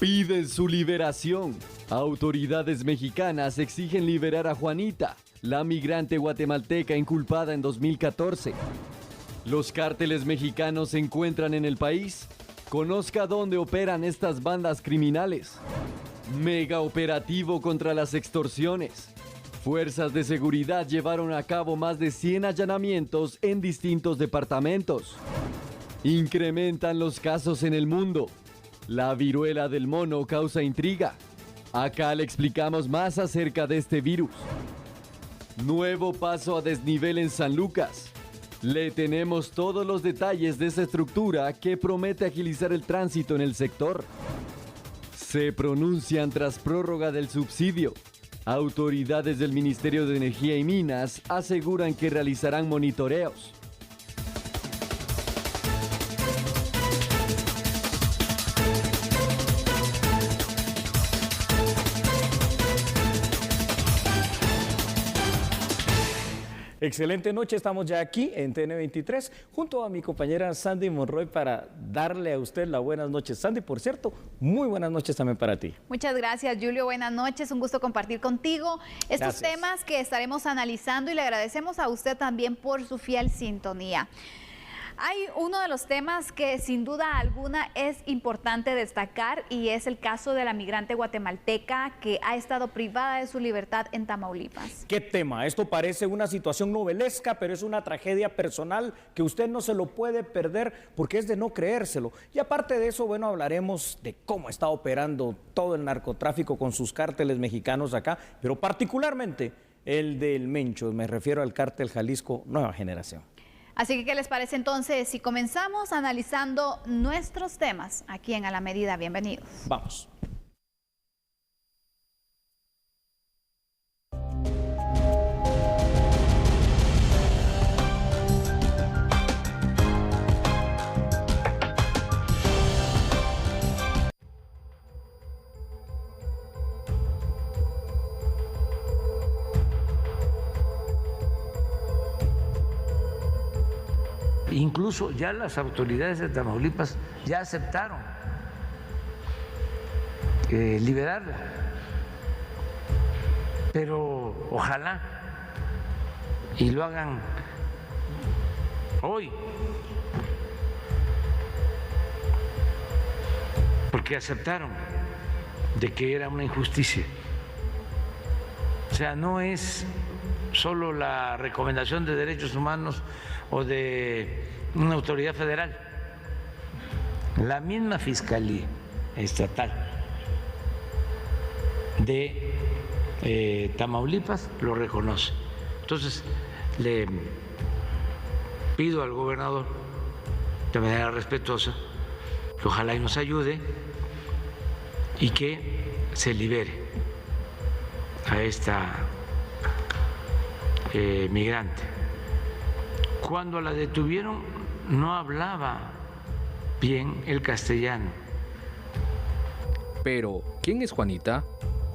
Piden su liberación. Autoridades mexicanas exigen liberar a Juanita, la migrante guatemalteca inculpada en 2014. ¿Los cárteles mexicanos se encuentran en el país? Conozca dónde operan estas bandas criminales. Mega operativo contra las extorsiones. Fuerzas de seguridad llevaron a cabo más de 100 allanamientos en distintos departamentos. Incrementan los casos en el mundo. La viruela del mono causa intriga. Acá le explicamos más acerca de este virus. Nuevo paso a desnivel en San Lucas. Le tenemos todos los detalles de esa estructura que promete agilizar el tránsito en el sector. Se pronuncian tras prórroga del subsidio. Autoridades del Ministerio de Energía y Minas aseguran que realizarán monitoreos. Excelente noche, estamos ya aquí en TN23 junto a mi compañera Sandy Monroy para darle a usted las buenas noches. Sandy, por cierto, muy buenas noches también para ti. Muchas gracias, Julio, buenas noches, un gusto compartir contigo estos Gracias. temas que estaremos analizando y le agradecemos a usted también por su fiel sintonía. Hay uno de los temas que sin duda alguna es importante destacar y es el caso de la migrante guatemalteca que ha estado privada de su libertad en Tamaulipas. ¿Qué tema? Esto parece una situación novelesca, pero es una tragedia personal que usted no se lo puede perder porque es de no creérselo. Y aparte de eso, bueno, hablaremos de cómo está operando todo el narcotráfico con sus cárteles mexicanos acá, pero particularmente el del Mencho, me refiero al cártel Jalisco Nueva Generación. Así que, ¿qué les parece entonces si comenzamos analizando nuestros temas aquí en A la Medida? Bienvenidos. Vamos. Incluso ya las autoridades de Tamaulipas ya aceptaron liberarla, pero ojalá y lo hagan hoy, porque aceptaron de que era una injusticia. O sea, no es solo la recomendación de derechos humanos o de una autoridad federal, la misma Fiscalía Estatal de Tamaulipas lo reconoce. Entonces, le pido al gobernador de manera respetuosa que ojalá y nos ayude y que se libere a esta migrante. Cuando la detuvieron no hablaba bien el castellano. Pero, ¿quién es Juanita?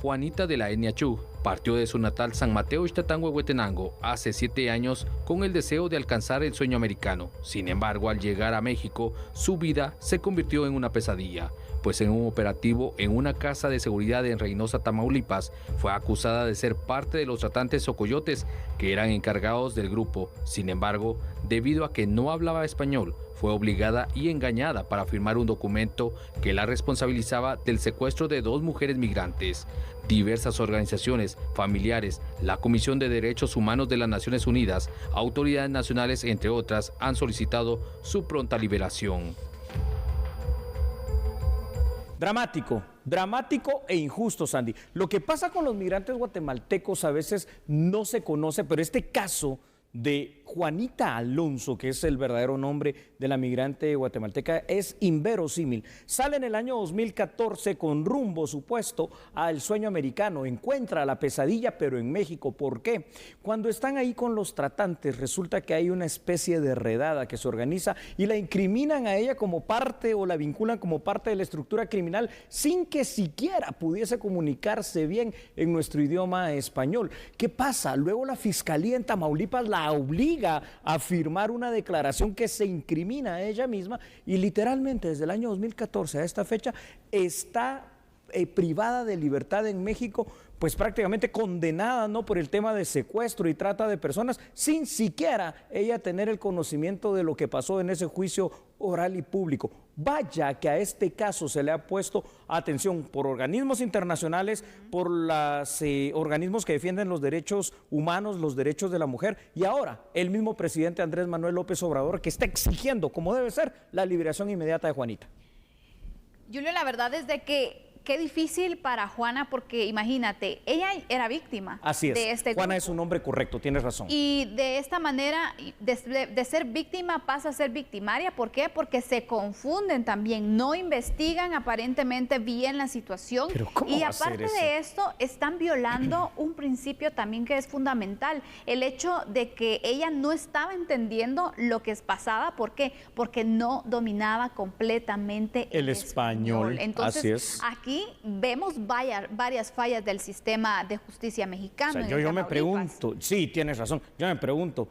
Juanita de la etnia Chu partió de su natal San Mateo Ixtatangua, Huetenango, hace 7 años con el deseo de alcanzar el sueño americano. Sin embargo, al llegar a México, su vida se convirtió en una pesadilla, pues en un operativo en una casa de seguridad en Reynosa, Tamaulipas, fue acusada de ser parte de los tratantes o coyotes que eran encargados del grupo. Sin embargo, debido a que no hablaba español, fue obligada y engañada para firmar un documento que la responsabilizaba del secuestro de 2 mujeres migrantes. Diversas organizaciones, familiares, la Comisión de Derechos Humanos de las Naciones Unidas, autoridades nacionales, entre otras, han solicitado su pronta liberación. Dramático e injusto, Sandy. Lo que pasa con los migrantes guatemaltecos a veces no se conoce, pero este caso de Juanita Alonso, que es el verdadero nombre de la migrante guatemalteca, es inverosímil. Sale en el año 2014 con rumbo supuesto al sueño americano, encuentra la pesadilla pero en México. ¿Por qué? Cuando están ahí con los tratantes resulta que hay una especie de redada que se organiza y la incriminan a ella como parte o la vinculan como parte de la estructura criminal sin que siquiera pudiese comunicarse bien en nuestro idioma español. ¿Qué pasa? Luego la Fiscalía en Tamaulipas la la obliga a firmar una declaración que se incrimina a ella misma y literalmente desde el año 2014 a esta fecha está privada de libertad en México, pues prácticamente condenada, ¿no?, por el tema de secuestro y trata de personas, sin siquiera ella tener el conocimiento de lo que pasó en ese juicio oral y público. Vaya que a este caso se le ha puesto atención por organismos internacionales, por los organismos que defienden los derechos humanos, los derechos de la mujer, y ahora el mismo presidente Andrés Manuel López Obrador, que está exigiendo, como debe ser, la liberación inmediata de Juanita. Julio, la verdad es de que qué difícil para Juana, porque imagínate, ella era víctima. Así es, de este Juana grupo. es un nombre correcto, tienes razón. Y de esta manera, de ser víctima pasa a ser victimaria. ¿Por qué? Porque se confunden también, no investigan aparentemente bien la situación. Pero ¿cómo y va a ser aparte eso? de esto, están violando un principio también que es fundamental. El hecho de que ella no estaba entendiendo lo que pasaba. ¿Por qué? Porque no dominaba completamente el español. Entonces, así es. aquí vemos varias fallas del sistema de justicia mexicano. O sea, en yo me Tamaulipas. pregunto, sí, tienes razón, yo me pregunto,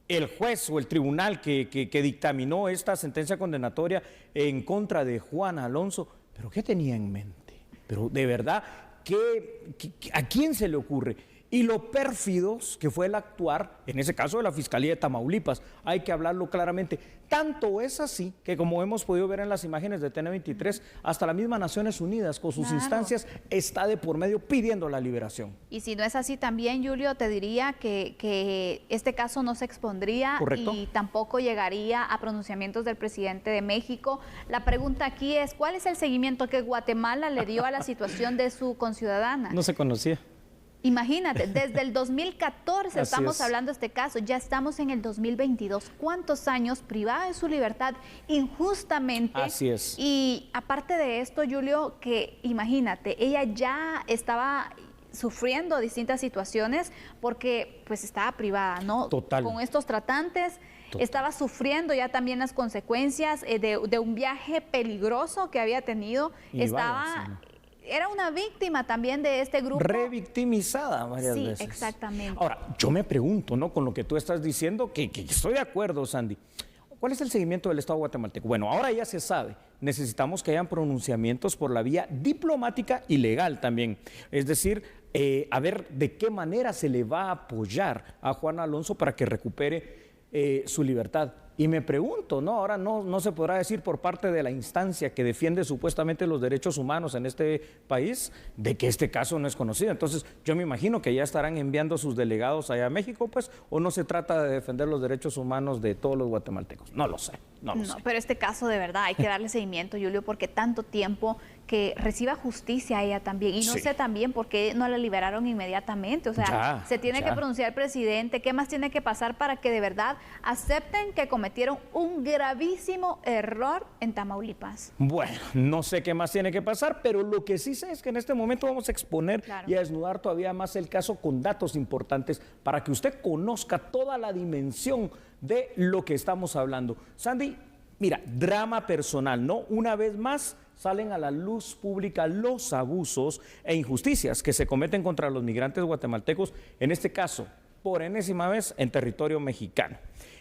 el juez o el tribunal que dictaminó esta sentencia condenatoria en contra de Juana Alonso, ¿pero qué tenía en mente? Pero de verdad, ¿a quién se le ocurre? Y lo pérfidos que fue el actuar, en ese caso de la Fiscalía de Tamaulipas, hay que hablarlo claramente. Tanto es así que, como hemos podido ver en las imágenes de TN23, hasta la misma Naciones Unidas con sus instancias está de por medio pidiendo la liberación. Y si no es así también, Julio, te diría que este caso no se expondría. Correcto. Y tampoco llegaría a pronunciamientos del presidente de México. La pregunta aquí es, ¿cuál es el seguimiento que Guatemala le dio a la situación de su conciudadana? No se conocía. Imagínate, desde el 2014 Así estamos es. hablando de este caso, ya estamos en el 2022. ¿Cuántos años privada de su libertad injustamente? Así es. Y aparte de esto, Julio, que imagínate, ella ya estaba sufriendo distintas situaciones porque pues estaba privada, ¿no? Total. Con estos tratantes. Total. Estaba sufriendo ya también las consecuencias de un viaje peligroso que había tenido. Y estaba... vaya, sí. Era una víctima también de este grupo. Revictimizada varias veces. Sí, exactamente. Ahora, yo me pregunto, ¿no?, con lo que tú estás diciendo, que estoy de acuerdo, Sandy. ¿Cuál es el seguimiento del Estado guatemalteco? Bueno, ahora ya se sabe. Necesitamos que hayan pronunciamientos por la vía diplomática y legal también. Es decir, a ver de qué manera se le va a apoyar a Juana Alonso para que recupere su libertad. Y me pregunto, ¿no?, ahora no se podrá decir por parte de la instancia que defiende supuestamente los derechos humanos en este país de que este caso no es conocido. Entonces, yo me imagino que ya estarán enviando sus delegados allá a México, pues, o no se trata de defender los derechos humanos de todos los guatemaltecos. No lo sé, no lo sé. Pero este caso de verdad hay que darle seguimiento, Julio, porque tanto tiempo que reciba justicia ella también. Y no sé también por qué no la liberaron inmediatamente. O sea, se tiene que pronunciar el presidente. ¿Qué más tiene que pasar para que de verdad acepten que cometieron un gravísimo error en Tamaulipas? Bueno, no sé qué más tiene que pasar, pero lo que sí sé es que en este momento vamos a exponer y a desnudar todavía más el caso con datos importantes para que usted conozca toda la dimensión de lo que estamos hablando. Sandy, mira, drama personal, ¿no? Una vez más salen a la luz pública los abusos e injusticias que se cometen contra los migrantes guatemaltecos, en este caso, por enésima vez, en territorio mexicano.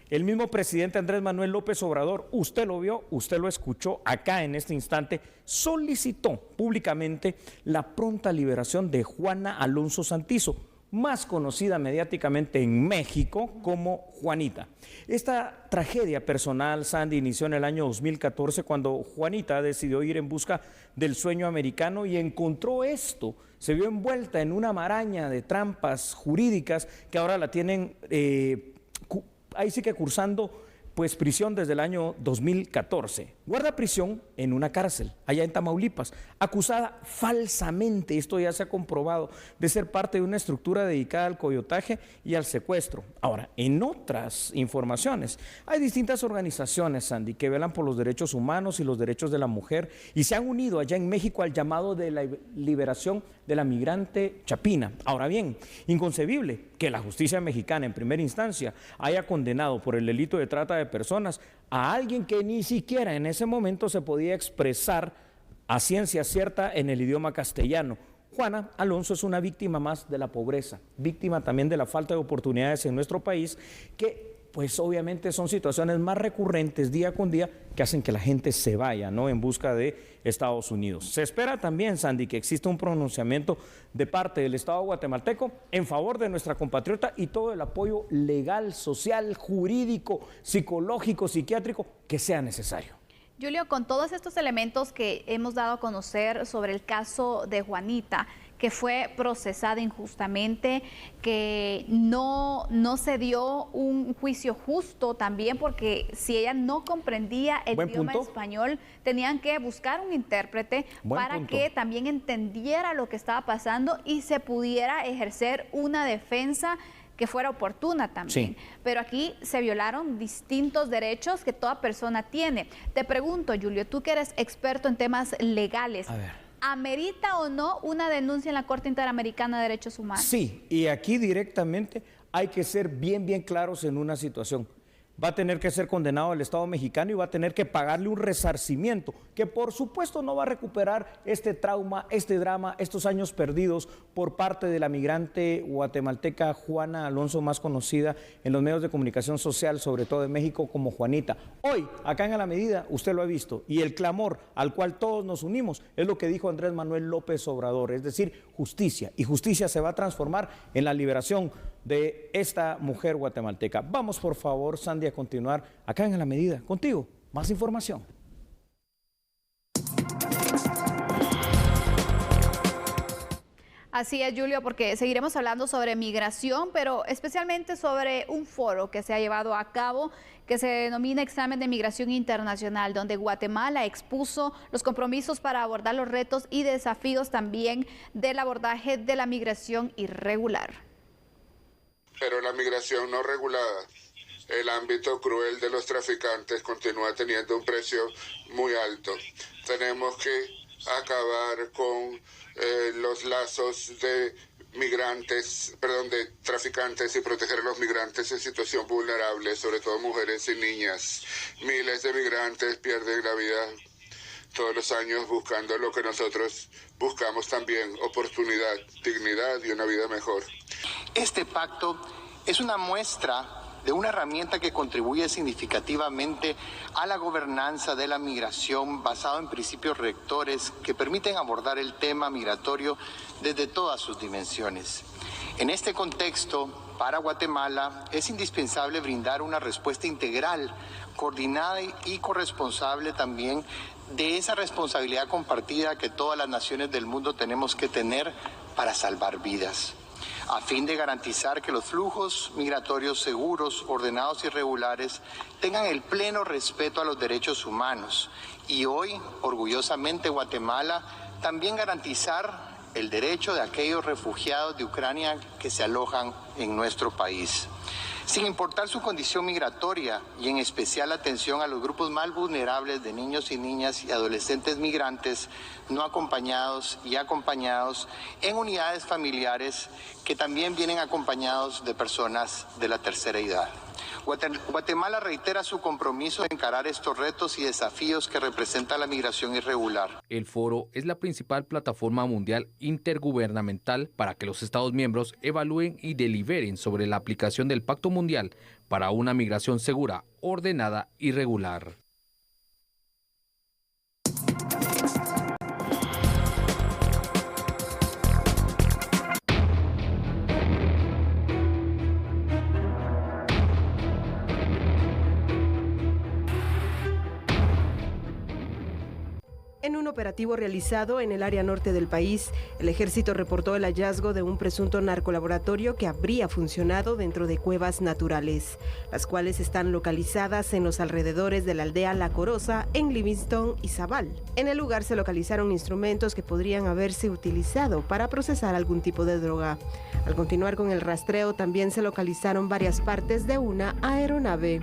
El mismo presidente Andrés Manuel López Obrador, usted lo vio, usted lo escuchó acá en este instante, solicitó públicamente la pronta liberación de Juana Alonso Santizo, más conocida mediáticamente en México como Juanita. Esta tragedia personal, Sandy, inició en el año 2014 cuando Juanita decidió ir en busca del sueño americano y encontró esto. Se vio envuelta en una maraña de trampas jurídicas que ahora la tienen ahí sí que cursando pues prisión desde el año 2014. Guarda prisión en una cárcel, allá en Tamaulipas, acusada falsamente, esto ya se ha comprobado, de ser parte de una estructura dedicada al coyotaje y al secuestro. Ahora, en otras informaciones, hay distintas organizaciones, Sandy, que velan por los derechos humanos y los derechos de la mujer y se han unido allá en México al llamado de la liberación de la migrante Chapina. Ahora bien, inconcebible que la justicia mexicana en primera instancia haya condenado por el delito de trata de personas a alguien que ni siquiera en ese momento se podía expresar a ciencia cierta en el idioma castellano. Juana Alonso es una víctima más de la pobreza, víctima también de la falta de oportunidades en nuestro país, que pues obviamente son situaciones más recurrentes día con día que hacen que la gente se vaya, ¿no?, en busca de Estados Unidos. Se espera también, Sandy, que exista un pronunciamiento de parte del Estado guatemalteco en favor de nuestra compatriota y todo el apoyo legal, social, jurídico, psicológico, psiquiátrico que sea necesario. Julio, con todos estos elementos que hemos dado a conocer sobre el caso de Juanita, que fue procesada injustamente, que no se dio un juicio justo también, porque si ella no comprendía el idioma español, tenían que buscar un intérprete para que también entendiera lo que estaba pasando y se pudiera ejercer una defensa que fuera oportuna también. Sí. Pero aquí se violaron distintos derechos que toda persona tiene. Te pregunto, Julio, tú que eres experto en temas legales, ¿amerita o no una denuncia en la Corte Interamericana de Derechos Humanos? Sí, y aquí directamente hay que ser bien claros en una situación. Va a tener que ser condenado el Estado mexicano y va a tener que pagarle un resarcimiento, que por supuesto no va a recuperar este trauma, este drama, estos años perdidos por parte de la migrante guatemalteca Juana Alonso, más conocida en los medios de comunicación social, sobre todo en México, como Juanita. Hoy, acá en A la Medida, usted lo ha visto, y el clamor al cual todos nos unimos es lo que dijo Andrés Manuel López Obrador, es decir, justicia, y justicia se va a transformar en la liberación de esta mujer guatemalteca. Vamos, por favor, Sandy, a continuar acá en A la Medida. Contigo, más información. Así es, Julio, porque seguiremos hablando sobre migración, pero especialmente sobre un foro que se ha llevado a cabo que se denomina Examen de Migración Internacional, donde Guatemala expuso los compromisos para abordar los retos y desafíos también del abordaje de la migración irregular. Pero la migración no regulada, el ámbito cruel de los traficantes continúa teniendo un precio muy alto. Tenemos que acabar con los lazos de de traficantes y proteger a los migrantes en situación vulnerable, sobre todo mujeres y niñas. Miles de migrantes pierden la vida todos los años buscando lo que nosotros buscamos también, oportunidad, dignidad y una vida mejor. Este pacto es una muestra de una herramienta que contribuye significativamente a la gobernanza de la migración basado en principios rectores que permiten abordar el tema migratorio desde todas sus dimensiones. En este contexto, para Guatemala es indispensable brindar una respuesta integral, coordinada y corresponsable también de esa responsabilidad compartida que todas las naciones del mundo tenemos que tener para salvar vidas, a fin de garantizar que los flujos migratorios seguros, ordenados y regulares tengan el pleno respeto a los derechos humanos. Y hoy, orgullosamente, Guatemala también garantizar el derecho de aquellos refugiados de Ucrania que se alojan en nuestro país. Sin importar su condición migratoria y en especial atención a los grupos más vulnerables de niños y niñas y adolescentes migrantes no acompañados y acompañados en unidades familiares que también vienen acompañados de personas de la tercera edad. Guatemala reitera su compromiso de encarar estos retos y desafíos que representa la migración irregular. El foro es la principal plataforma mundial intergubernamental para que los Estados miembros evalúen y deliberen sobre la aplicación del Pacto Mundial para una migración segura, ordenada y regular. En un operativo realizado en el área norte del país, el ejército reportó el hallazgo de un presunto narcolaboratorio que habría funcionado dentro de cuevas naturales, las cuales están localizadas en los alrededores de la aldea La Corosa, en Livingston y Zabal. En el lugar se localizaron instrumentos que podrían haberse utilizado para procesar algún tipo de droga. Al continuar con el rastreo, también se localizaron varias partes de una aeronave.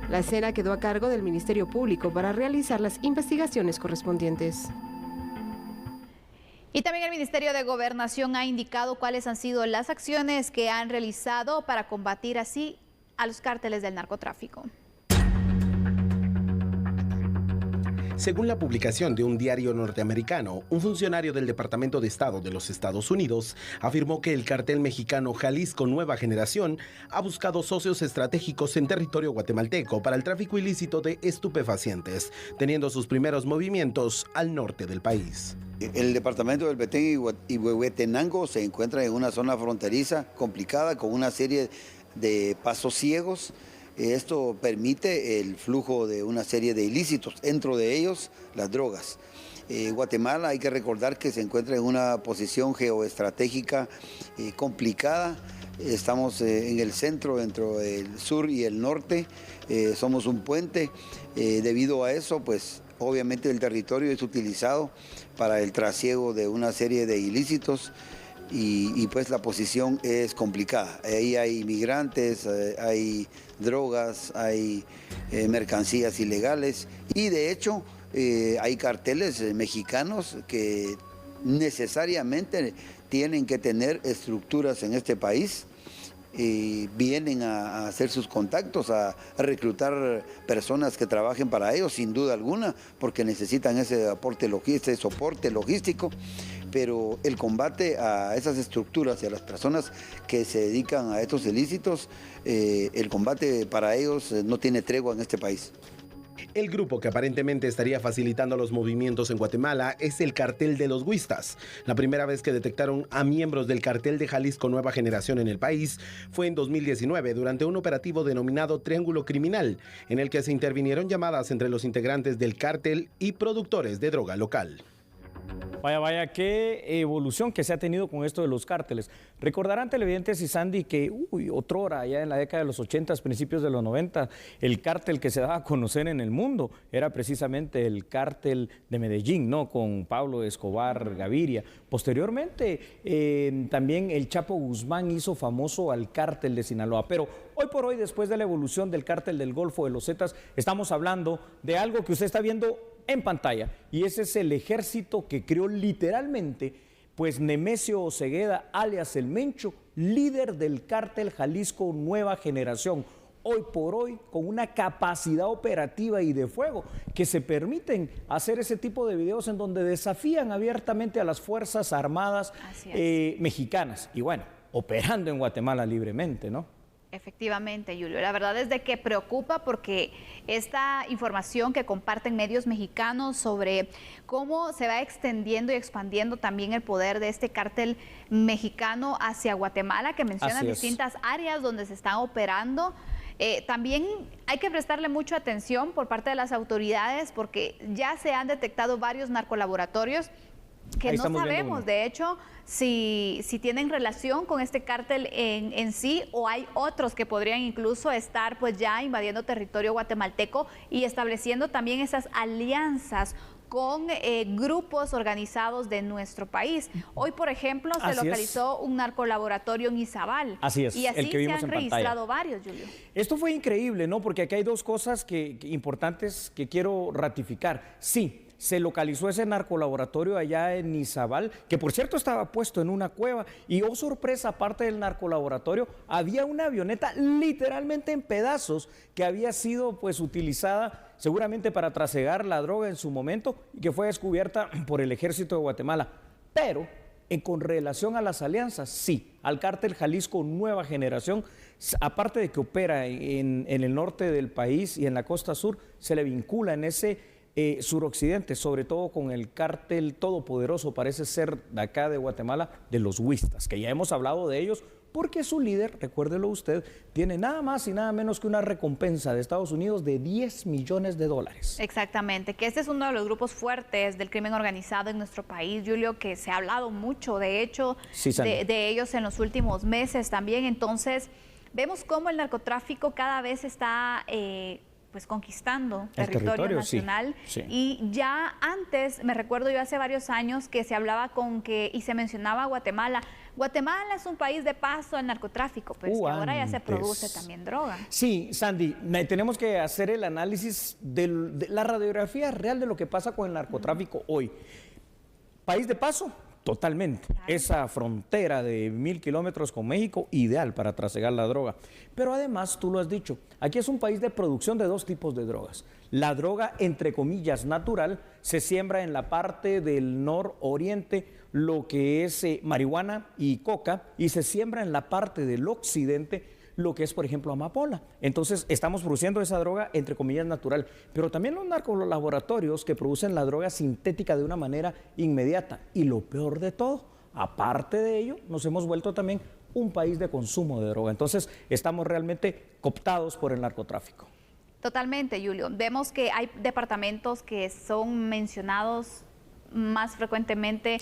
La escena quedó a cargo del Ministerio Público para realizar las investigaciones correspondientes. Y también el Ministerio de Gobernación ha indicado cuáles han sido las acciones que han realizado para combatir así a los cárteles del narcotráfico. Según la publicación de un diario norteamericano, un funcionario del Departamento de Estado de los Estados Unidos afirmó que el cartel mexicano Jalisco Nueva Generación ha buscado socios estratégicos en territorio guatemalteco para el tráfico ilícito de estupefacientes, teniendo sus primeros movimientos al norte del país. El departamento del Petén y Huehuetenango se encuentra en una zona fronteriza complicada con una serie de pasos ciegos. Esto permite el flujo de una serie de ilícitos, dentro de ellos las drogas. Guatemala, hay que recordar que se encuentra en una posición geoestratégica complicada. Estamos en el centro, entre el sur y el norte. Somos un puente. Debido a eso, pues obviamente el territorio es utilizado para el trasiego de una serie de ilícitos. Y pues la posición es complicada. Ahí hay migrantes, hay drogas, hay mercancías ilegales y de hecho hay carteles mexicanos que necesariamente tienen que tener estructuras en este país. Vienen a hacer sus contactos, a reclutar personas que trabajen para ellos, sin duda alguna, porque necesitan ese soporte logístico, pero el combate a esas estructuras y a las personas que se dedican a estos ilícitos, el combate para ellos no tiene tregua en este país. El grupo que aparentemente estaría facilitando los movimientos en Guatemala es el Cartel de los Huistas. La primera vez que detectaron a miembros del Cartel de Jalisco Nueva Generación en el país fue en 2019 durante un operativo denominado Triángulo Criminal, en el que se intervinieron llamadas entre los integrantes del cártel y productores de droga local. Vaya, qué evolución que se ha tenido con esto de los cárteles. Recordarán televidentes y Sandy que, otrora, allá en la década de los 80, principios de los 90, el cártel que se daba a conocer en el mundo era precisamente el cártel de Medellín, ¿no? Con Pablo Escobar Gaviria. Posteriormente, también el Chapo Guzmán hizo famoso al cártel de Sinaloa. Pero hoy por hoy, después de la evolución del cártel del Golfo de los Zetas, estamos hablando de algo que usted está viendo en pantalla, y ese es el ejército que creó literalmente pues Nemesio Osegueda, alias El Mencho, líder del cártel Jalisco Nueva Generación, hoy por hoy con una capacidad operativa y de fuego que se permiten hacer ese tipo de videos en donde desafían abiertamente a las Fuerzas Armadas mexicanas y bueno, operando en Guatemala libremente, ¿no? Efectivamente, Julio. La verdad es de que preocupa porque esta información que comparten medios mexicanos sobre cómo se va extendiendo y expandiendo también el poder de este cártel mexicano hacia Guatemala, que mencionan distintas áreas donde se están operando. También hay que prestarle mucha atención por parte de las autoridades porque ya se han detectado varios narcolaboratorios que no sabemos, de hecho, si tienen relación con este cártel en sí, o hay otros que podrían incluso estar pues ya invadiendo territorio guatemalteco y estableciendo también esas alianzas con grupos organizados de nuestro país. Hoy, por ejemplo, se localizó un narcolaboratorio en Izabal. Así es, y así el que vimos se han registrado varios, Julio. Esto fue increíble, ¿no? Porque aquí hay dos cosas importantes que quiero ratificar. Sí, se localizó ese narcolaboratorio allá en Izabal, que por cierto estaba puesto en una cueva, y oh sorpresa, aparte del narcolaboratorio, había una avioneta literalmente en pedazos que había sido pues utilizada seguramente para trasegar la droga en su momento y que fue descubierta por el Ejército de Guatemala. Pero con relación a las alianzas, sí, al cártel Jalisco Nueva Generación, aparte de que opera en el norte del país y en la costa sur, se le vincula en ese suroccidente, sobre todo con el cártel todopoderoso, parece ser de acá de Guatemala, de los Huistas, que ya hemos hablado de ellos, porque su líder, recuérdelo usted, tiene nada más y nada menos que una recompensa de Estados Unidos de $10 millones. Exactamente, que este es uno de los grupos fuertes del crimen organizado en nuestro país, Julio, que se ha hablado mucho, de hecho, de ellos en los últimos meses también. Entonces, vemos cómo el narcotráfico cada vez está pues conquistando territorio nacional. Y ya antes, me recuerdo yo hace varios años que se hablaba y se mencionaba Guatemala. Guatemala es un país de paso al narcotráfico, pues que ahora ya se produce también droga. Sí, Sandy, tenemos que hacer el análisis de la radiografía real de lo que pasa con el narcotráfico hoy. País de paso, Totalmente. Esa frontera de 1000 kilómetros con México, ideal para trasegar la droga. Pero además, tú lo has dicho, aquí es un país de producción de dos tipos de drogas. La droga, entre comillas, natural, se siembra en la parte del nororiente, lo que es marihuana y coca, y se siembra en la parte del occidente, lo que es, por ejemplo, amapola. Entonces, estamos produciendo esa droga, entre comillas, natural. Pero también los narcolaboratorios que producen la droga sintética de una manera inmediata. Y lo peor de todo, aparte de ello, nos hemos vuelto también un país de consumo de droga. Entonces, estamos realmente cooptados por el narcotráfico. Totalmente, Julio. Vemos que hay departamentos que son mencionados más frecuentemente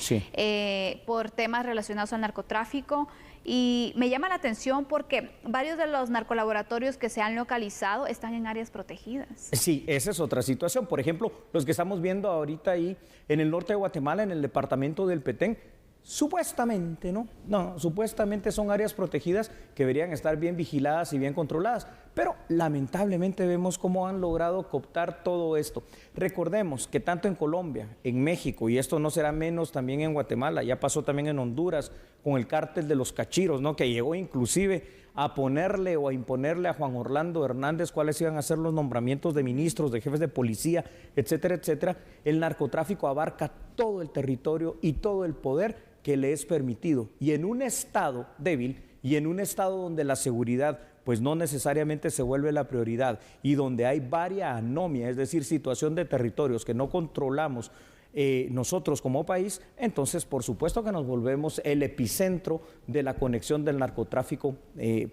por temas relacionados al narcotráfico. Y me llama la atención porque varios de los narcolaboratorios que se han localizado están en áreas protegidas. Sí, esa es otra situación. Por ejemplo, los que estamos viendo ahorita ahí en el norte de Guatemala, en el departamento del Petén, supuestamente, ¿no? No, supuestamente son áreas protegidas que deberían estar bien vigiladas y bien controladas, pero lamentablemente vemos cómo han logrado cooptar todo esto. Recordemos que tanto en Colombia, en México, y esto no será menos también en Guatemala, ya pasó también en Honduras con el cártel de los cachiros, ¿no? Que llegó inclusive a ponerle o a imponerle a Juan Orlando Hernández cuáles iban a ser los nombramientos de ministros, de jefes de policía, etcétera, etcétera. El narcotráfico abarca todo el territorio y todo el poder que le es permitido, y en un estado débil y en un estado donde la seguridad pues no necesariamente se vuelve la prioridad y donde hay varia anomia, es decir, situación de territorios que no controlamos nosotros como país, entonces por supuesto que nos volvemos el epicentro de la conexión del narcotráfico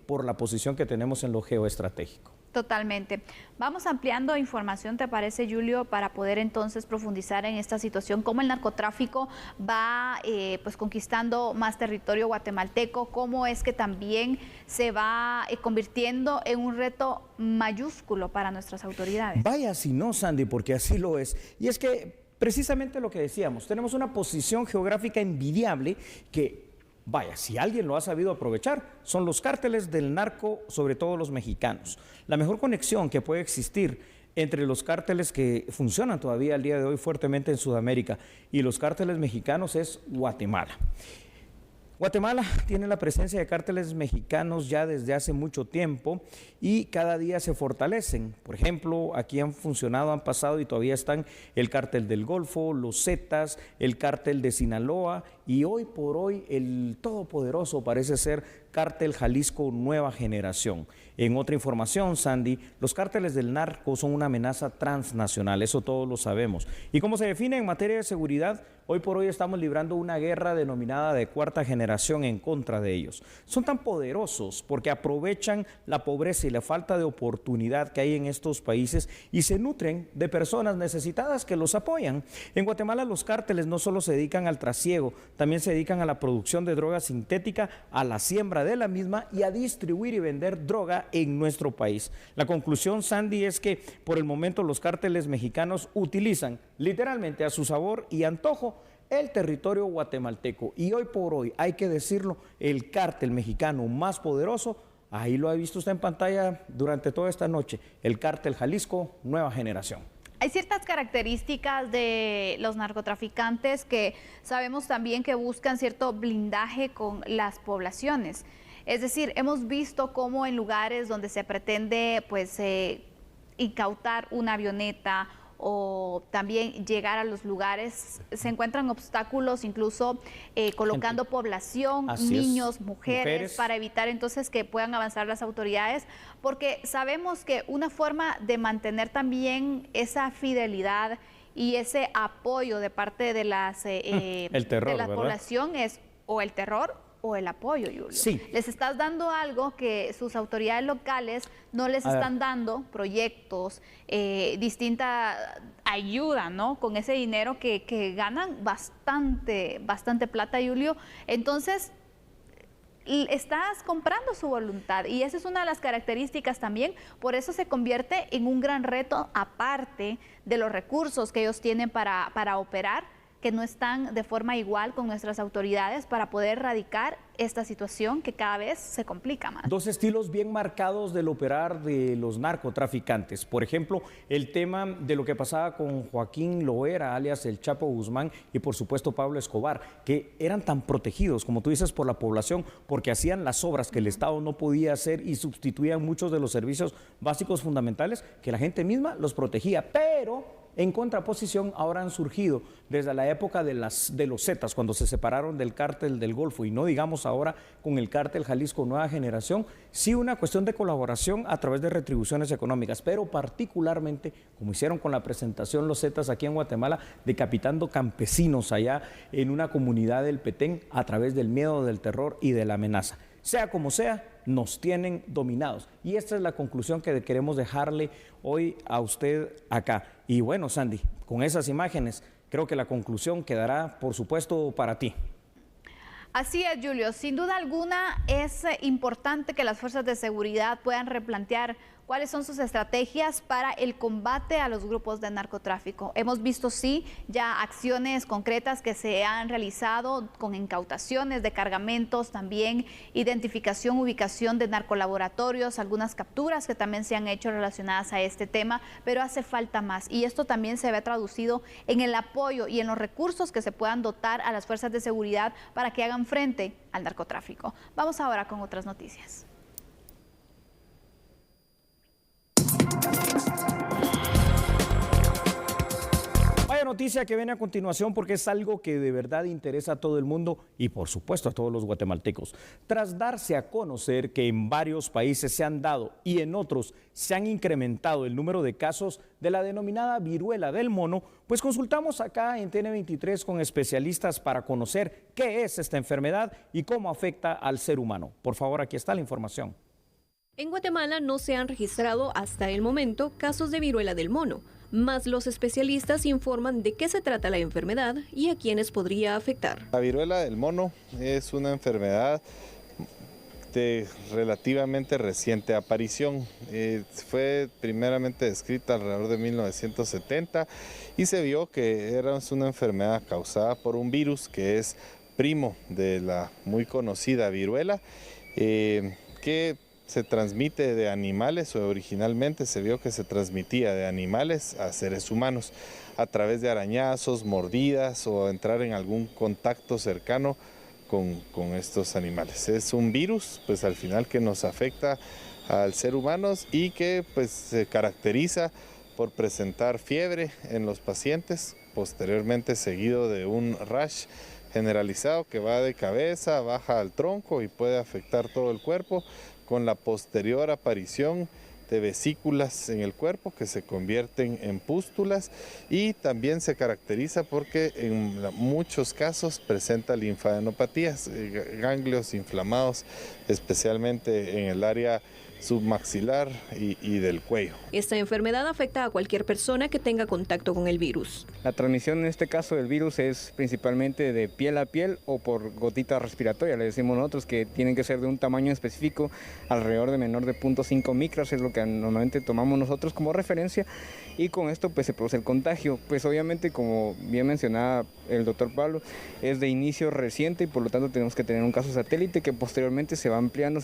por la posición que tenemos en lo geoestratégico. Totalmente. Vamos ampliando información, ¿te parece, Julio, para poder entonces profundizar en esta situación, cómo el narcotráfico va pues conquistando más territorio guatemalteco, cómo es que también se va convirtiendo en un reto mayúsculo para nuestras autoridades? Vaya si no, Sandy, porque así lo es. Y es que precisamente lo que decíamos, tenemos una posición geográfica envidiable que, vaya, si alguien lo ha sabido aprovechar, son los cárteles del narco, sobre todo los mexicanos. La mejor conexión que puede existir entre los cárteles que funcionan todavía al día de hoy fuertemente en Sudamérica y los cárteles mexicanos es Guatemala. Guatemala tiene la presencia de cárteles mexicanos ya desde hace mucho tiempo y cada día se fortalecen. Por ejemplo, aquí han funcionado, han pasado y todavía están el cártel del Golfo, los Zetas, el cártel de Sinaloa y hoy por hoy el todopoderoso parece ser Cártel Jalisco Nueva Generación. En otra información, Sandy, los cárteles del narco son una amenaza transnacional, eso todos lo sabemos. ¿Y cómo se define en materia de seguridad? Hoy por hoy estamos librando una guerra denominada de cuarta generación en contra de ellos. Son tan poderosos porque aprovechan la pobreza y la falta de oportunidad que hay en estos países y se nutren de personas necesitadas que los apoyan. En Guatemala los cárteles no solo se dedican al trasiego, también se dedican a la producción de droga sintética, a la siembra de la misma y a distribuir y vender droga en nuestro país. La conclusión, Sandy, es que por el momento los cárteles mexicanos utilizan literalmente a su sabor y antojo el territorio guatemalteco. Y hoy por hoy, hay que decirlo, el cártel mexicano más poderoso, ahí lo ha visto usted en pantalla durante toda esta noche, el cártel Jalisco Nueva Generación. Hay ciertas características de los narcotraficantes que sabemos también que buscan cierto blindaje con las poblaciones. Es decir, hemos visto cómo en lugares donde se pretende pues incautar una avioneta o también llegar a los lugares, se encuentran obstáculos, incluso colocando población, niños, mujeres, para evitar entonces que puedan avanzar las autoridades, porque sabemos que una forma de mantener también esa fidelidad y ese apoyo de parte de las población es o el terror o el apoyo, Julio. Sí. Les estás dando algo que sus autoridades locales no les están dando, proyectos, distinta ayuda, ¿no? Con ese dinero que ganan bastante plata, Julio. Entonces, estás comprando su voluntad y esa es una de las características también, por eso se convierte en un gran reto aparte de los recursos que ellos tienen para operar. que no están de forma igual con nuestras autoridades para poder erradicar esta situación que cada vez se complica más. Dos estilos bien marcados del operar de los narcotraficantes. Por ejemplo, el tema de lo que pasaba con Joaquín Loera, alias el Chapo Guzmán, y por supuesto Pablo Escobar, que eran tan protegidos, como tú dices, por la población, porque hacían las obras que el Estado no podía hacer y sustituían muchos de los servicios básicos fundamentales que la gente misma los protegía. Pero en contraposición, ahora han surgido desde la época de los Zetas, cuando se separaron del cártel del Golfo, y no digamos ahora con el cártel Jalisco Nueva Generación, sí una cuestión de colaboración a través de retribuciones económicas, pero particularmente, como hicieron con la presentación los Zetas aquí en Guatemala, decapitando campesinos allá en una comunidad del Petén a través del miedo, del terror y de la amenaza. Sea como sea, nos tienen dominados. Y esta es la conclusión que queremos dejarle hoy a usted acá. Y bueno, Sandy, con esas imágenes, creo que la conclusión quedará, por supuesto, para ti. Así es, Julio. Sin duda alguna es importante que las fuerzas de seguridad puedan replantear cuáles son sus estrategias para el combate a los grupos de narcotráfico. Hemos visto, sí, ya acciones concretas que se han realizado con incautaciones de cargamentos, también identificación, ubicación de narcolaboratorios, algunas capturas que también se han hecho relacionadas a este tema, pero hace falta más. Y esto también se ve traducido en el apoyo y en los recursos que se puedan dotar a las fuerzas de seguridad para que hagan frente al narcotráfico. Vamos ahora con otras noticias. Vaya noticia que viene a continuación porque es algo que de verdad interesa a todo el mundo y por supuesto a todos los guatemaltecos. Tras darse a conocer que en varios países se han dado y en otros se han incrementado el número de casos de la denominada viruela del mono, pues consultamos acá en TN23 con especialistas para conocer qué es esta enfermedad y cómo afecta al ser humano. Por favor, aquí está la información. En Guatemala no se han registrado hasta el momento casos de viruela del mono, mas los especialistas informan de qué se trata la enfermedad y a quiénes podría afectar. La viruela del mono es una enfermedad de relativamente reciente aparición. Fue primeramente descrita alrededor de 1970 y se vio que era una enfermedad causada por un virus que es primo de la muy conocida viruela, que se transmite de animales, o originalmente se vio que se transmitía de animales a seres humanos a través de arañazos, mordidas o entrar en algún contacto cercano con estos animales. Es un virus, pues al final, que nos afecta al ser humano y que pues se caracteriza por presentar fiebre en los pacientes, posteriormente seguido de un rash generalizado que va de cabeza, baja al tronco y puede afectar todo el cuerpo, con la posterior aparición de vesículas en el cuerpo que se convierten en pústulas, y también se caracteriza porque en muchos casos presenta linfadenopatías, ganglios inflamados, especialmente en el área submaxilar y del cuello. Esta enfermedad afecta a cualquier persona que tenga contacto con el virus. La transmisión en este caso del virus es principalmente de piel a piel o por gotita respiratoria, le decimos nosotros, que tienen que ser de un tamaño específico, alrededor de menor de 0.5 micras, es lo que normalmente tomamos nosotros como referencia, y con esto pues se produce el contagio. Pues obviamente, como bien mencionaba el doctor Pablo, es de inicio reciente y por lo tanto tenemos que tener un caso satélite que posteriormente se va ampliando,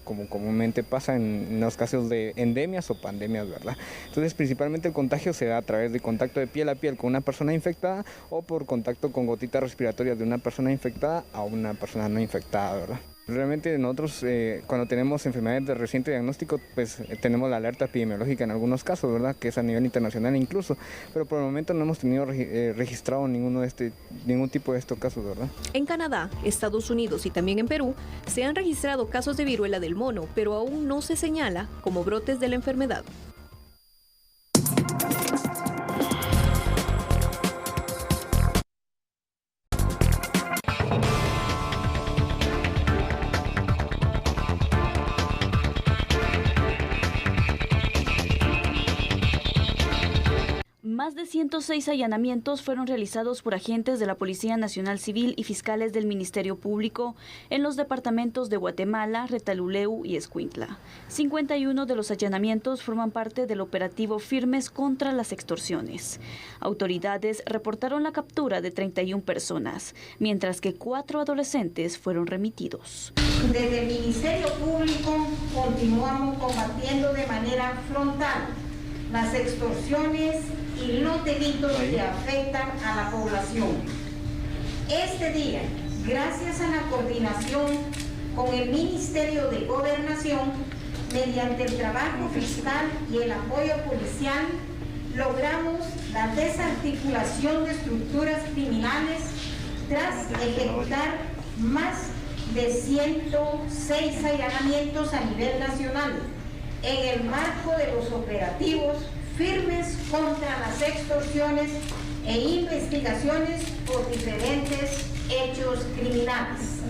como comúnmente pasa en los casos de endemias o pandemias, ¿verdad? Entonces principalmente el contagio se da a través de contacto de piel a piel con una persona infectada o por contacto con gotitas respiratorias de una persona infectada a una persona no infectada, ¿verdad? Realmente nosotros cuando tenemos enfermedades de reciente diagnóstico, pues tenemos la alerta epidemiológica en algunos casos, ¿verdad? Que es a nivel internacional incluso, pero por el momento no hemos tenido registrado ningún tipo de estos casos, ¿verdad? En Canadá, Estados Unidos y también en Perú se han registrado casos de viruela del mono, pero aún no se señala como brotes de la enfermedad. Más Más de 106 allanamientos fueron realizados por agentes de la Policía Nacional Civil y fiscales del Ministerio Público en los departamentos de Guatemala, Retalhuleu y Escuintla. 51 de los allanamientos forman parte del operativo Firmes contra las extorsiones. Autoridades reportaron la captura de 31 personas, mientras que 4 adolescentes fueron remitidos. Desde el Ministerio Público continuamos combatiendo de manera frontal las extorsiones y los delitos que afectan a la población. Este día, gracias a la coordinación con el Ministerio de Gobernación, mediante el trabajo fiscal y el apoyo policial, logramos la desarticulación de estructuras criminales tras ejecutar más de 106 allanamientos a nivel nacional en el marco de los operativos Firmes contra las extorsiones e investigaciones por diferentes hechos criminales.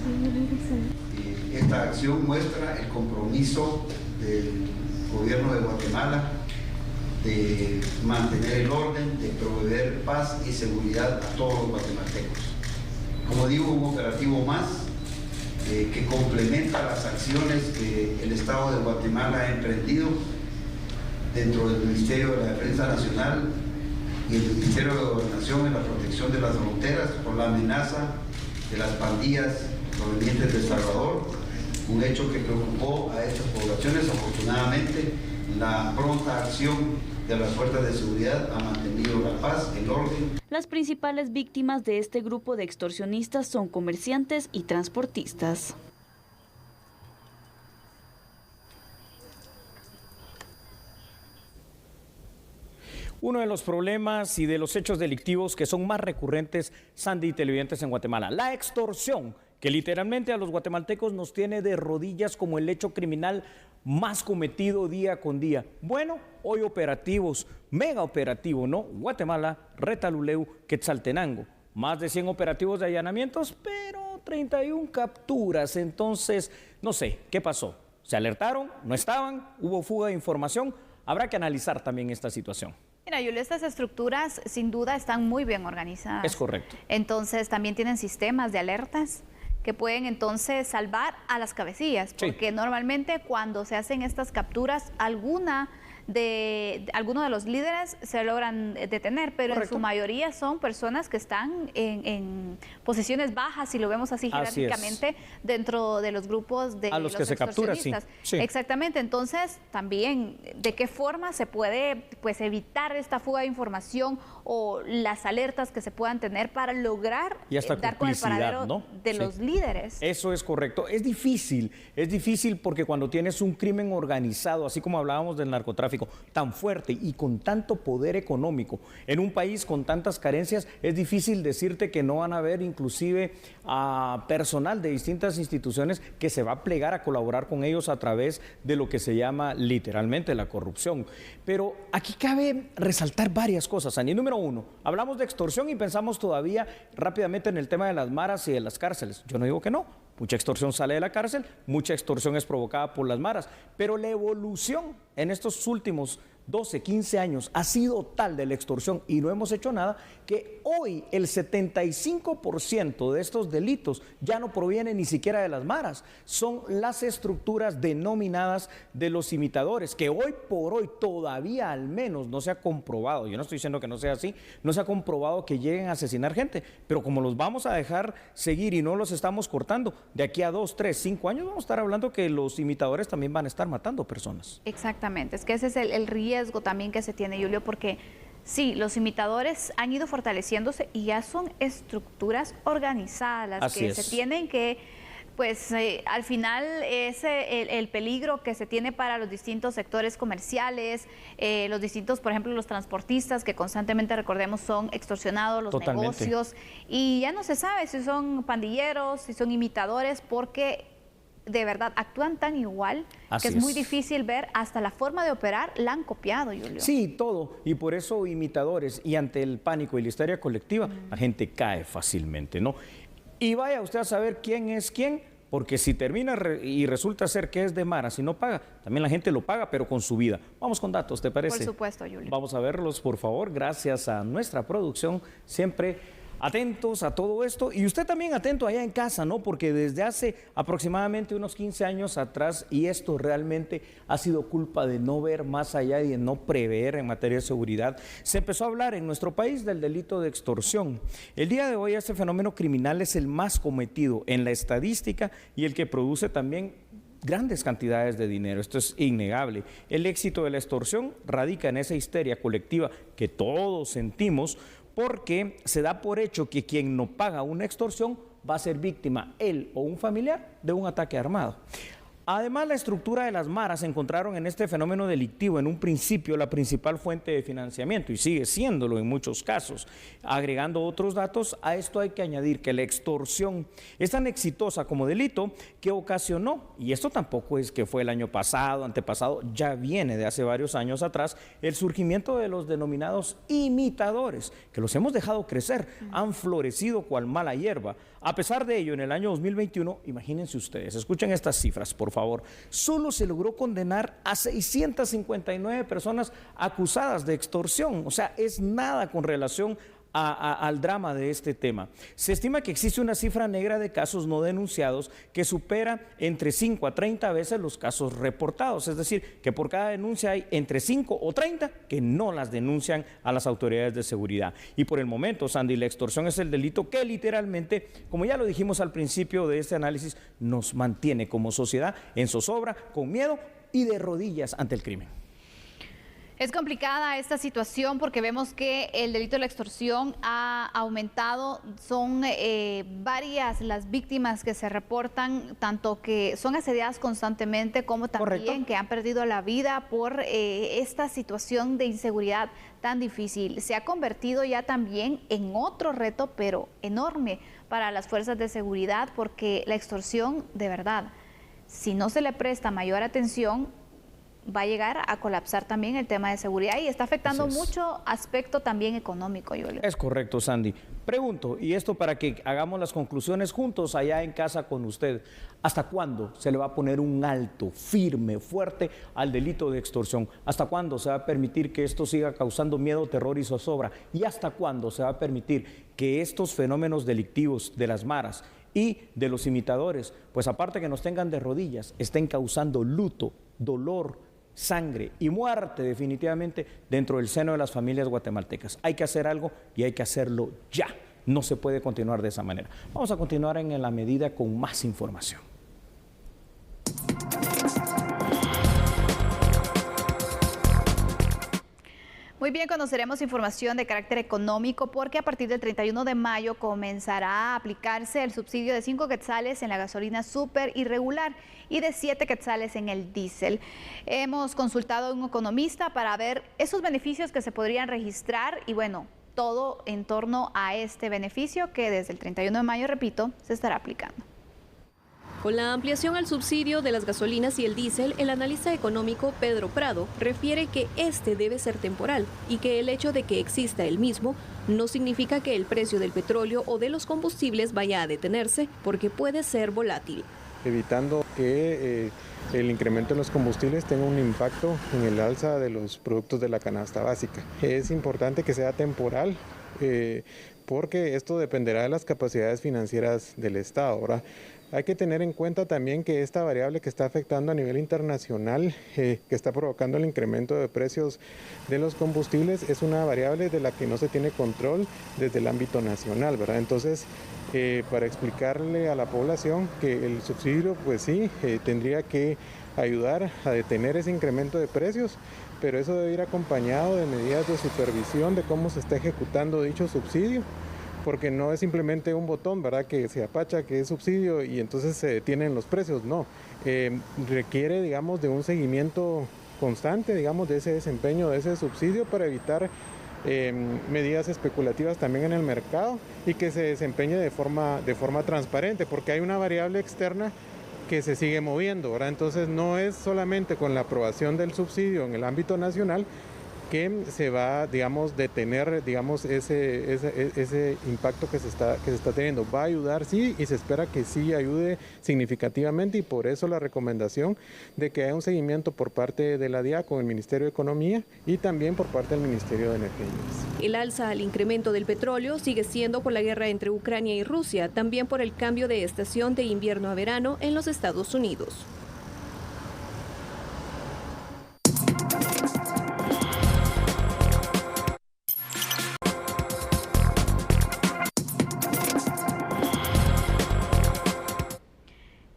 Esta acción muestra el compromiso del gobierno de Guatemala de mantener el orden, de proveer paz y seguridad a todos los guatemaltecos. Como digo, un operativo más que complementa las acciones que el Estado de Guatemala ha emprendido dentro del Ministerio de la Defensa Nacional y el Ministerio de Gobernación en la protección de las fronteras por la amenaza de las pandillas provenientes de El Salvador, un hecho que preocupó a estas poblaciones. Afortunadamente, la pronta acción de las fuerzas de seguridad ha mantenido la paz, el orden. Las principales víctimas de este grupo de extorsionistas son comerciantes y transportistas. Uno de los problemas y de los hechos delictivos que son más recurrentes, Sandy y televidentes, en Guatemala, la extorsión, que literalmente a los guatemaltecos nos tiene de rodillas como el hecho criminal más cometido día con día. Bueno, hoy operativos, mega operativo, ¿no? Guatemala, Retalhuleu, Quetzaltenango. Más de 100 operativos de allanamientos, pero 31 capturas. Entonces, no sé, ¿qué pasó? ¿Se alertaron? ¿No estaban? ¿Hubo fuga de información? Habrá que analizar también esta situación. Mira, Julio, estas estructuras sin duda están muy bien organizadas. Es correcto. Entonces también tienen sistemas de alertas que pueden entonces salvar a las cabecillas, porque normalmente cuando se hacen estas capturas, alguno de los líderes se logran detener, pero en su mayoría son personas que están en posiciones bajas, si lo vemos así jerárquicamente, dentro de los grupos de los que se capturan, sí. Exactamente, entonces también de qué forma se puede evitar esta fuga de información o las alertas que se puedan tener para lograr dar con el paradero, ¿no?, de los líderes. Eso es correcto. Es difícil porque cuando tienes un crimen organizado, así como hablábamos del narcotráfico, tan fuerte y con tanto poder económico, en un país con tantas carencias, es difícil decirte que no van a haber inclusive a personal de distintas instituciones que se va a plegar a colaborar con ellos a través de lo que se llama literalmente la corrupción. Pero aquí cabe resaltar varias cosas, Ani. Número uno, hablamos de extorsión y pensamos todavía rápidamente en el tema de las maras y de las cárceles. Yo no digo que no. Mucha extorsión sale de la cárcel, mucha extorsión es provocada por las maras, pero la evolución en estos últimos 12, 15 años ha sido tal de la extorsión y no hemos hecho nada, que hoy el 75% de estos delitos ya no provienen ni siquiera de las maras, son las estructuras denominadas de los imitadores, que hoy por hoy todavía al menos no se ha comprobado, yo no estoy diciendo que no sea así, no se ha comprobado que lleguen a asesinar gente, pero como los vamos a dejar seguir y no los estamos cortando, de aquí a 2, 3, 5 años vamos a estar hablando que los imitadores también van a estar matando personas. Exactamente, es que ese es el riesgo también que se tiene, Julio, porque sí, los imitadores han ido fortaleciéndose y ya son estructuras organizadas. Así que se tienen que, pues al final es el peligro que se tiene para los distintos sectores comerciales, los distintos, por ejemplo, los transportistas que constantemente, recordemos, son extorsionados, los negocios, y ya no se sabe si son pandilleros, si son imitadores, porque de verdad actúan tan igual que es muy difícil ver, hasta la forma de operar la han copiado, Julio. Sí, todo, y por eso imitadores, y ante el pánico y la histeria colectiva, la gente cae fácilmente, ¿no? Y vaya usted a saber quién es quién porque si termina y resulta ser que es de maras, si no paga, también la gente lo paga, pero con su vida. Vamos con datos, ¿te parece? Por supuesto, Julio. Vamos a verlos, por favor, gracias a nuestra producción, siempre atentos a todo esto, y usted también atento allá en casa, ¿no? Porque desde hace aproximadamente unos 15 años atrás, y esto realmente ha sido culpa de no ver más allá y de no prever en materia de seguridad, se empezó a hablar en nuestro país del delito de extorsión. El día de hoy este fenómeno criminal es el más cometido en la estadística y el que produce también grandes cantidades de dinero. Esto es innegable. El éxito de la extorsión radica en esa histeria colectiva que todos sentimos, porque se da por hecho que quien no paga una extorsión va a ser víctima, él o un familiar, de un ataque armado. Además, la estructura de las maras encontraron en este fenómeno delictivo en un principio la principal fuente de financiamiento y sigue siéndolo en muchos casos. Agregando otros datos, a esto hay que añadir que la extorsión es tan exitosa como delito que ocasionó, y esto tampoco es que fue el año pasado, antepasado, ya viene de hace varios años atrás, el surgimiento de los denominados imitadores, que los hemos dejado crecer, han florecido cual mala hierba. A pesar de ello, en el año 2021, imagínense ustedes, escuchen estas cifras, por favor, solo se logró condenar a 659 personas acusadas de extorsión, o sea, es nada con relación al drama de este tema. Se estima que existe una cifra negra de casos no denunciados que supera entre 5 a 30 veces los casos reportados, es decir, que por cada denuncia hay entre 5 o 30 que no las denuncian a las autoridades de seguridad. Y por el momento, Sandy, la extorsión es el delito que literalmente, como ya lo dijimos al principio de este análisis, nos mantiene como sociedad en zozobra, con miedo y de rodillas ante el crimen. Es complicada esta situación porque vemos que el delito de la extorsión ha aumentado. Son varias las víctimas que se reportan, tanto que son asediadas constantemente como también que han perdido la vida por esta situación de inseguridad tan difícil. Se ha convertido ya también en otro reto, pero enorme para las fuerzas de seguridad, porque la extorsión, de verdad, si no se le presta mayor atención, va a llegar a colapsar también el tema de seguridad y está afectando mucho aspecto también económico, Julio. Es correcto, Sandy. Pregunto, y esto para que hagamos las conclusiones juntos allá en casa con usted, ¿hasta cuándo se le va a poner un alto, firme, fuerte al delito de extorsión? ¿Hasta cuándo se va a permitir que esto siga causando miedo, terror y zozobra? ¿Y hasta cuándo se va a permitir que estos fenómenos delictivos de las maras y de los imitadores, pues aparte que nos tengan de rodillas, estén causando luto, dolor, sangre y muerte definitivamente dentro del seno de las familias guatemaltecas? Hay que hacer algo y hay que hacerlo ya. No se puede continuar de esa manera. Vamos a continuar en la medida con más información. Muy bien, conoceremos información de carácter económico porque a partir del 31 de mayo comenzará a aplicarse el subsidio de 5 quetzales en la gasolina súper irregular y de 7 quetzales en el diésel. Hemos consultado a un economista para ver esos beneficios que se podrían registrar y bueno, todo en torno a este beneficio que desde el 31 de mayo, repito, se estará aplicando. Con la ampliación al subsidio de las gasolinas y el diésel, el analista económico Pedro Prado refiere que este debe ser temporal y que el hecho de que exista el mismo no significa que el precio del petróleo o de los combustibles vaya a detenerse, porque puede ser volátil. Evitando que el incremento en los combustibles tenga un impacto en el alza de los productos de la canasta básica. Es importante que sea temporal porque esto dependerá de las capacidades financieras del Estado. Ahora, hay que tener en cuenta también que esta variable que está afectando a nivel internacional, que está provocando el incremento de precios de los combustibles, es una variable de la que no se tiene control desde el ámbito nacional, ¿verdad? Entonces, para explicarle a la población que el subsidio, pues sí, tendría que ayudar a detener ese incremento de precios, pero eso debe ir acompañado de medidas de supervisión de cómo se está ejecutando dicho subsidio, porque no es simplemente un botón, ¿verdad?, que se apacha, que es subsidio y entonces se detienen los precios, no. Requiere, digamos, de un seguimiento constante, digamos, de ese desempeño de ese subsidio para evitar medidas especulativas también en el mercado y que se desempeñe de forma transparente, porque hay una variable externa que se sigue moviendo, ¿verdad? Entonces no es solamente con la aprobación del subsidio en el ámbito nacional que se va, digamos, detener, digamos, ese impacto que se está teniendo. Va a ayudar, sí, y se espera que sí ayude significativamente, y por eso la recomendación de que haya un seguimiento por parte de la DIA con el Ministerio de Economía y también por parte del Ministerio de Energía. El alza al incremento del petróleo sigue siendo por la guerra entre Ucrania y Rusia, también por el cambio de estación de invierno a verano en los Estados Unidos.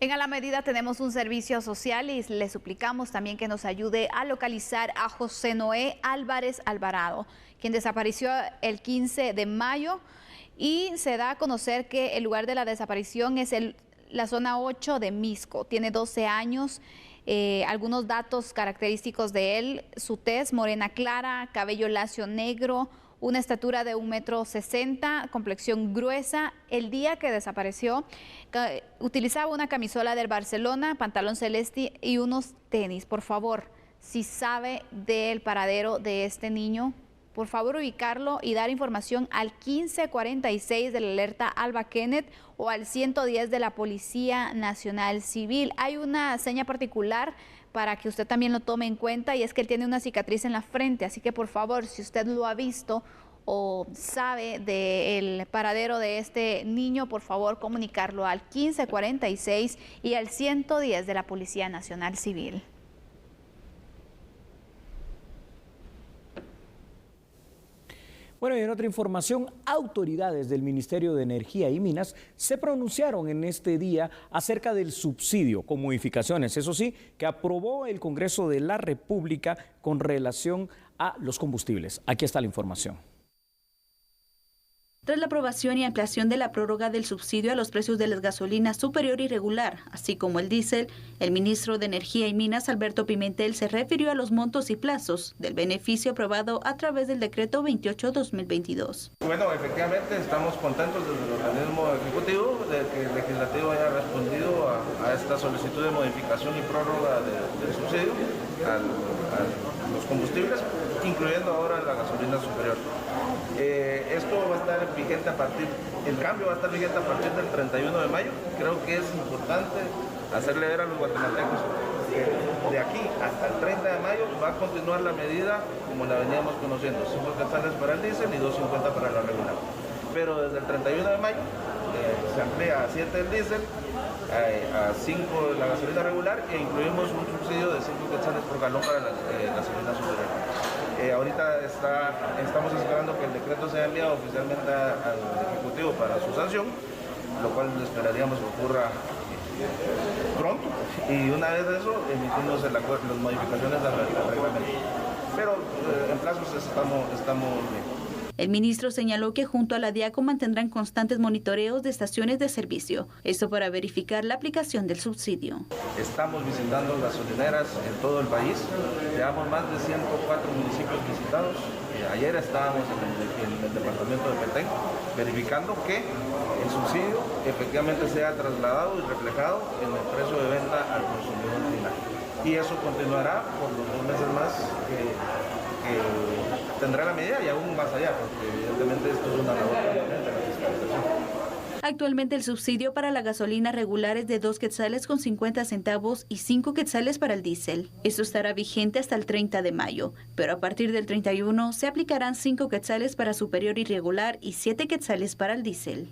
En A la Medida tenemos un servicio social y le suplicamos también que nos ayude a localizar a José Noé Álvarez Alvarado, quien desapareció el 15 de mayo y se da a conocer que el lugar de la desaparición es la zona 8 de Misco. Tiene 12 años. Algunos datos característicos de él: su tez morena clara, cabello lacio negro, una estatura de 1,60 m, complexión gruesa. El día que desapareció utilizaba una camisola del Barcelona, pantalón celeste y unos tenis. Por favor, si sabe del paradero de este niño, por favor ubicarlo y dar información al 1546 de la alerta Alba Kenneth o al 110 de la Policía Nacional Civil. Hay una seña particular para que usted también lo tome en cuenta, y es que él tiene una cicatriz en la frente, así que por favor, si usted lo ha visto o sabe del paradero de este niño, por favor comunicarlo al 1546 y al 110 de la Policía Nacional Civil. Bueno, y en otra información, autoridades del Ministerio de Energía y Minas se pronunciaron en este día acerca del subsidio con modificaciones, eso sí, que aprobó el Congreso de la República con relación a los combustibles. Aquí está la información. Tras la aprobación y ampliación de la prórroga del subsidio a los precios de las gasolinas superior y regular, así como el diésel, el ministro de Energía y Minas, Alberto Pimentel, se refirió a los montos y plazos del beneficio aprobado a través del decreto 28/2022. Bueno, efectivamente estamos contentos desde el organismo ejecutivo de que el legislativo haya respondido a esta solicitud de modificación y prórroga del subsidio a los combustibles, incluyendo ahora la gasolina superior. Esto va a estar vigente el cambio va a estar vigente a partir del 31 de mayo. Creo que es importante hacerle ver a los guatemaltecos que de aquí hasta el 30 de mayo va a continuar la medida como la veníamos conociendo: 5 quetzales para el diésel y 2.50 para la regular. Pero desde el 31 de mayo se amplía a 7 el diésel, a 5 la gasolina regular, e incluimos un subsidio de 5 quetzales por galón para la gasolina superior. Ahorita estamos esperando que el decreto sea enviado oficialmente al Ejecutivo para su sanción, lo cual esperaríamos que ocurra pronto, y una vez de eso emitimos las modificaciones al reglamento. Pero en plazos estamos bien. El ministro señaló que junto a la DIACO mantendrán constantes monitoreos de estaciones de servicio, esto para verificar la aplicación del subsidio. Estamos visitando gasolineras en todo el país, llevamos más de 104 municipios visitados. Ayer estábamos en el departamento de Petén verificando que el subsidio efectivamente sea trasladado y reflejado en el precio de venta al consumidor final. Y eso continuará por los 2 meses más que tendrá la medida, y aún más allá, porque evidentemente esto es una labor permanente de la fiscalización. Actualmente el subsidio para la gasolina regular es de 2 quetzales con 50 centavos y 5 quetzales para el diésel. Esto estará vigente hasta el 30 de mayo, pero a partir del 31 se aplicarán 5 quetzales para superior y regular y 7 quetzales para el diésel.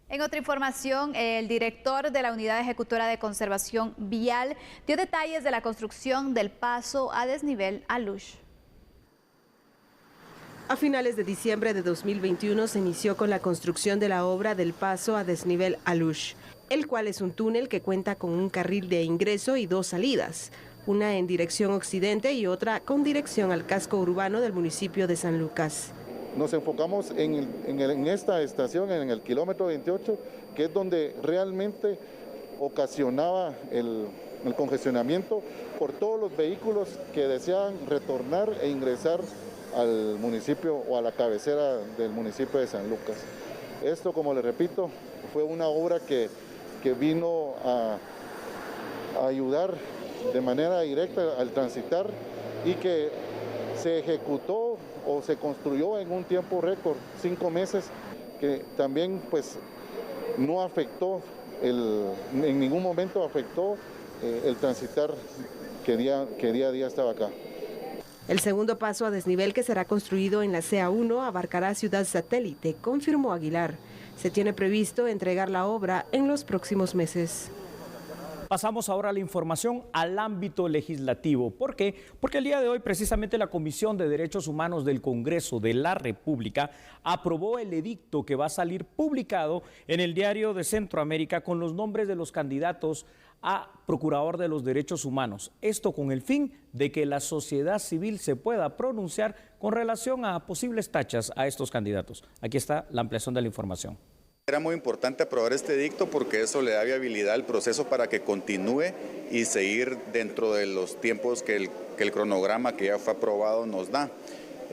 En otra información, el director de la Unidad Ejecutora de Conservación Vial dio detalles de la construcción del paso a desnivel Alush. A finales de diciembre de 2021 se inició con la construcción de la obra del paso a desnivel Alush, el cual es un túnel que cuenta con un carril de ingreso y 2 salidas, una en dirección occidente y otra con dirección al casco urbano del municipio de San Lucas. Nos enfocamos en esta estación, en el kilómetro 28, que es donde realmente ocasionaba el congestionamiento por todos los vehículos que deseaban retornar e ingresar al municipio o a la cabecera del municipio de San Lucas. Esto, como les repito, fue una obra que vino a ayudar de manera directa al transitar y que se ejecutó o se construyó en un tiempo récord, 5 meses, que también pues no afectó, en ningún momento afectó el transitar que día a día estaba acá. El segundo paso a desnivel que será construido en la CA1 abarcará Ciudad Satélite, confirmó Aguilar. Se tiene previsto entregar la obra en los próximos meses. Pasamos ahora a la información al ámbito legislativo. ¿Por qué? Porque el día de hoy precisamente la Comisión de Derechos Humanos del Congreso de la República aprobó el edicto que va a salir publicado en el Diario de Centroamérica con los nombres de los candidatos a Procurador de los Derechos Humanos. Esto con el fin de que la sociedad civil se pueda pronunciar con relación a posibles tachas a estos candidatos. Aquí está la ampliación de la información. Era muy importante aprobar este edicto porque eso le da viabilidad al proceso para que continúe y seguir dentro de los tiempos que el cronograma que ya fue aprobado nos da.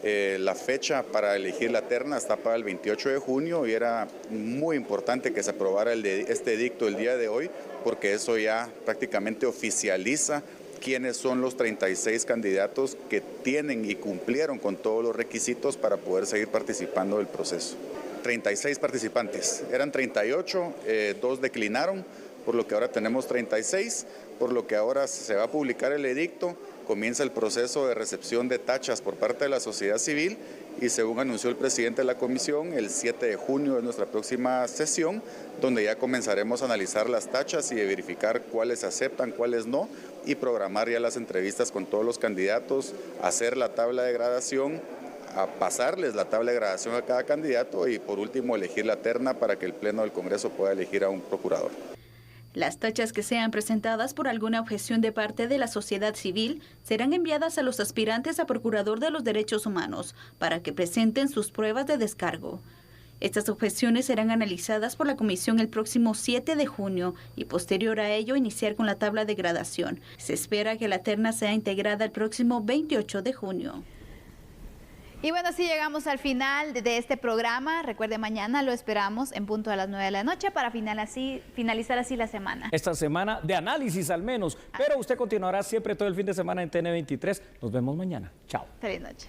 La fecha para elegir la terna está para el 28 de junio y era muy importante que se aprobara este edicto el día de hoy porque eso ya prácticamente oficializa quiénes son los 36 candidatos que tienen y cumplieron con todos los requisitos para poder seguir participando del proceso. 36 participantes, eran 38, 2 declinaron, por lo que ahora tenemos 36, por lo que ahora se va a publicar el edicto, comienza el proceso de recepción de tachas por parte de la sociedad civil y según anunció el presidente de la comisión, el 7 de junio es nuestra próxima sesión, donde ya comenzaremos a analizar las tachas y a verificar cuáles aceptan, cuáles no, y programar ya las entrevistas con todos los candidatos, hacer la tabla de gradación, a pasarles la tabla de gradación a cada candidato y por último elegir la terna para que el Pleno del Congreso pueda elegir a un procurador. Las tachas que sean presentadas por alguna objeción de parte de la sociedad civil serán enviadas a los aspirantes a Procurador de los Derechos Humanos para que presenten sus pruebas de descargo. Estas objeciones serán analizadas por la comisión el próximo 7 de junio y posterior a ello iniciar con la tabla de gradación. Se espera que la terna sea integrada el próximo 28 de junio. Y bueno, así llegamos al final de este programa. Recuerde, mañana lo esperamos en punto a las 9 de la noche para finalizar así la semana. Esta semana de análisis al menos, pero usted continuará siempre todo el fin de semana en TN23. Nos vemos mañana. Chao. Feliz noche.